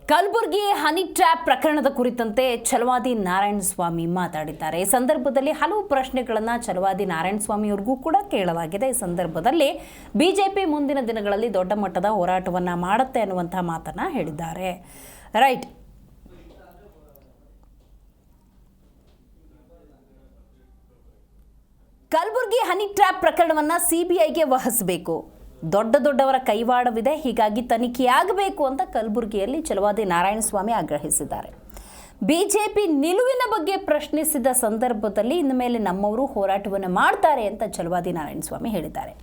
Kalaburagi honey trap ಪ್ರಕರಣದ ಕುರಿತಂತೆ ಛಲವಾದಿ ನಾರಾಯಣಸ್ವಾಮಿ ಮಾತಾಡಿದ್ದಾರೆ. ಈ ಸಂದರ್ಭದಲ್ಲಿ ಹಲವು ಪ್ರಶ್ನೆಗಳನ್ನು ಛಲವಾದಿ ನಾರಾಯಣಸ್ವಾಮಿ ಅವರಿಗೂ ಕೂಡ ಕೇಳಲಾಗಿದೆ. ಈ ಸಂದರ್ಭದಲ್ಲಿ ಬಿಜೆಪಿ ಮುಂದಿನ ದಿನಗಳಲ್ಲಿ ದೊಡ್ಡ ಮಟ್ಟದ ಹೋರಾಟವನ್ನು ಮಾಡುತ್ತೆ ಅನ್ನುವಂಥ ಮಾತನ್ನ ಹೇಳಿದ್ದಾರೆ. ರೈಟ್. ಕಲಬುರಗಿ ಹನಿ ಟ್ರ್ಯಾಪ್ ಪ್ರಕರಣವನ್ನು ಸಿಬಿಐಗೆ ವಹಿಸಬೇಕು. ದೊಡ್ಡವರ ಕೈವಾಡವಿದೆ, ಹೀಗಾಗಿ ತನಿಖೆಯಾಗಬೇಕು ಅಂತ ಕಲಬುರಗಿಯಲ್ಲಿ ಛಲವಾದಿ ನಾರಾಯಣಸ್ವಾಮಿ ಆಗ್ರಹಿಸಿದ್ದಾರೆ. ಬಿಜೆಪಿ ನಿಲುವಿನ ಬಗ್ಗೆ ಪ್ರಶ್ನಿಸಿದ ಸಂದರ್ಭದಲ್ಲಿ ಇನ್ನು ಮೇಲೆ ನಮ್ಮವರು ಹೋರಾಟವನ್ನು ಮಾಡ್ತಾರೆ ಅಂತ ಛಲವಾದಿ ನಾರಾಯಣಸ್ವಾಮಿ ಹೇಳಿದ್ದಾರೆ.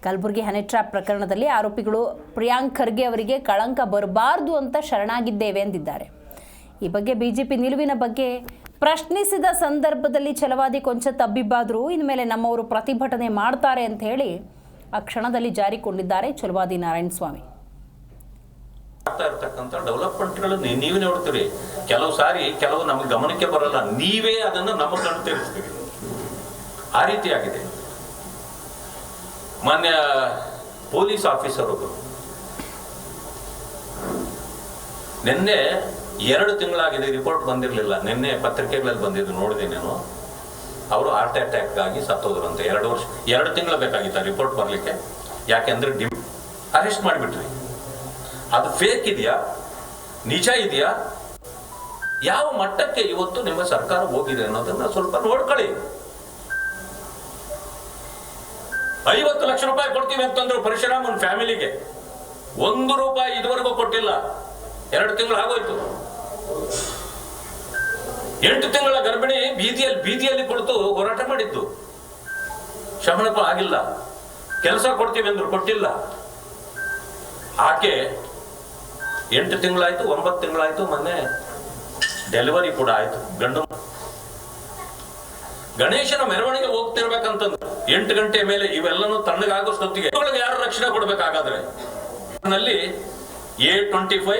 ಕಲಬುರಗಿ ಹನಿ ಟ್ರ್ಯಾಪ್ ಪ್ರಕರಣದಲ್ಲಿ ಆರೋಪಿಗಳು ಪ್ರಿಯಾಂಕ್ ಖರ್ಗೆ ಅವರಿಗೆ ಕಳಂಕ ಬರಬಾರದು ಅಂತ ಶರಣಾಗಿದ್ದೇವೆ ಎಂದಿದ್ದಾರೆ. ಈ ಬಗ್ಗೆ ಬಿಜೆಪಿ ನಿಲುವಿನ ಬಗ್ಗೆ ಪ್ರಶ್ನಿಸಿದ ಸಂದರ್ಭದಲ್ಲಿ ಛಲವಾದಿ ಕೊಂಚ ತಬ್ಬಿಬ್ಬಾದರೂ ಇನ್ನು ಮೇಲೆ ನಮ್ಮವರು ಪ್ರತಿಭಟನೆ ಮಾಡ್ತಾರೆ ಅಂತ ಹೇಳಿ ಆ ಕ್ಷಣದಲ್ಲಿ ಜಾರಿಕೊಂಡಿದ್ದಾರೆ ಛಲವಾದಿ ನಾರಾಯಣಸ್ವಾಮಿ. ಡೆವಲಪ್ಮೆಂಟ್ಗಳು ನೀವೇ ನೋಡ್ತೀರಿ, ಕೆಲವು ಸಾರಿ ಕೆಲವು ನಮಗೆ ಗಮನಕ್ಕೆ ಬರಲ್ಲ, ನೀವೇ ಅದನ್ನು ನಮ್ಮ ಕಣ್ಣು ತೆರೆಸ್ತೀರಿ. ಆ ರೀತಿಯಾಗಿದೆ. ಮಾನ್ಯ ಪೊಲೀಸ್ ಆಫೀಸರ್ ಒಬ್ಬರು ನಿನ್ನೆ 2 ತಿಂಗಳಾಗಿದೆ, ರಿಪೋರ್ಟ್ ಬಂದಿರಲಿಲ್ಲ. ನಿನ್ನೆ ಪತ್ರಿಕೆಗಳಲ್ಲಿ ಬಂದಿದ್ದು ನೋಡಿದೆ ನಾನು. ಅವರು ಹಾರ್ಟ್ ಅಟ್ಯಾಕ್ ಆಗಿ ಸತ್ತೋದ್ರು ಅಂತ. 2 ತಿಂಗಳು ಬೇಕಾಗಿತ್ತು ರಿಪೋರ್ಟ್ ಬರಲಿಕ್ಕೆ. ಯಾಕೆಂದ್ರೆ ಅರೆಸ್ಟ್ ಮಾಡಿಬಿಟ್ರಿ. ಅದು ಫೇಕ್ ಇದೆಯಾ, ನಿಜ ಇದೆಯಾ, ಯಾವ ಮಟ್ಟಕ್ಕೆ ಇವತ್ತು ನಿಮ್ಮ ಸರ್ಕಾರ ಹೋಗಿದೆ ಅನ್ನೋದನ್ನ ಸ್ವಲ್ಪ ನೋಡ್ಕೊಳ್ಳಿ. 50 ಲಕ್ಷ ರೂಪಾಯಿ ಕೊಡ್ತೀವಿ ಅಂತಂದ್ರು ಪರಶುರಾಮನ್ ಫ್ಯಾಮಿಲಿಗೆ. 1 ರೂಪಾಯಿ ಇದುವರೆಗೂ ಕೊಟ್ಟಿಲ್ಲ. 2 ತಿಂಗಳು ಆಗೋಯ್ತು. 8 ತಿಂಗಳ ಗರ್ಭಿಣಿ ಬೀದಿಯಲ್ಲಿ ಕುಳಿತು ಹೋರಾಟ ಮಾಡಿದ್ದು. ಶಮನಕ್ಕೂ ಆಗಿಲ್ಲ. ಕೆಲಸ ಕೊಡ್ತೀವಿ ಅಂದ್ರು ಕೊಟ್ಟಿಲ್ಲ. ಆಕೆ 8 ತಿಂಗಳಾಯ್ತು, 9 ತಿಂಗಳಾಯ್ತು, ಮೊನ್ನೆ ಡೆಲಿವರಿ ಕೂಡ ಆಯ್ತು. ಗಂಡು ಗಣೇಶನ ಮೆರವಣಿಗೆ ಹೋಗ್ತಿರ್ಬೇಕಂತಂದ್ರೆ 8 ಗಂಟೆ ಮೇಲೆ ಇವೆಲ್ಲನೂ ತಣ್ಣಗಾಗೋಷ್ಟೊತ್ತಿಗೆ ಯಾರು ರಕ್ಷಣೆ ಕೊಡ್ಬೇಕಾಗಾದ್ರೆ ನಲ್ಲಿ A25,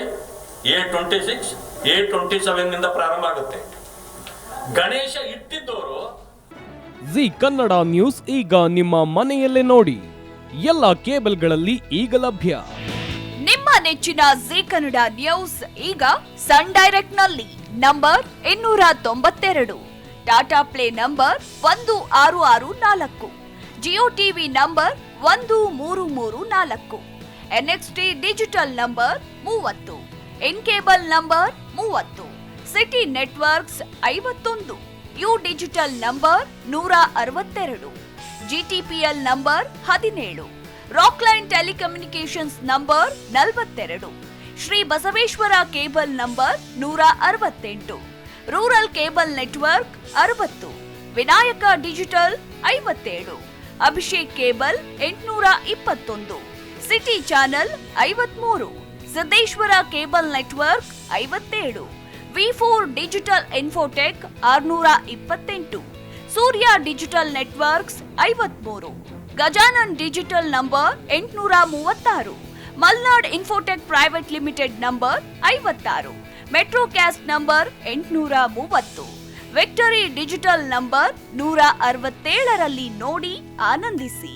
A26, A27 ನಿಂದ ಪ್ರಾರಂಭ ಆಗುತ್ತೆ. ಗಣೇಶ ಇಟ್ಟಿದ್ದವರು. ಜಿ ಕನ್ನಡ ನ್ಯೂಸ್ ಈಗ ನಿಮ್ಮ ಮನೆಯಲ್ಲೇ ನೋಡಿ. ಎಲ್ಲ ಕೇಬಲ್ಗಳಲ್ಲಿ ಈಗ ಲಭ್ಯ. ನಿಮ್ಮ ನೆಚ್ಚಿನ ಜಿ ಕನ್ನಡ ನ್ಯೂಸ್ ಈಗ ಸನ್ ಡೈರೆಕ್ಟ್ ನಲ್ಲಿ number 292, Tata play number 1664, Jio TV number 1334, NXT digital number 30, in cable number 30, city networks 51, U digital number 162, GTPL number 17, Rockline telecommunications number 42, Shri Basaveshwara cable number 168, rural cable network 60, Vinayaka digital 57, Abhishek cable 821, city channel 53, Siddeshwara cable network 57, V4 digital Infotech 628, Surya digital networks 53, Gajanan digital number 836, Malnad infotech private limited number 56, metrocast number 830, victory digital number 167ರಲ್ಲಿ ನೋಡಿ ಆನಂದಿಸಿ.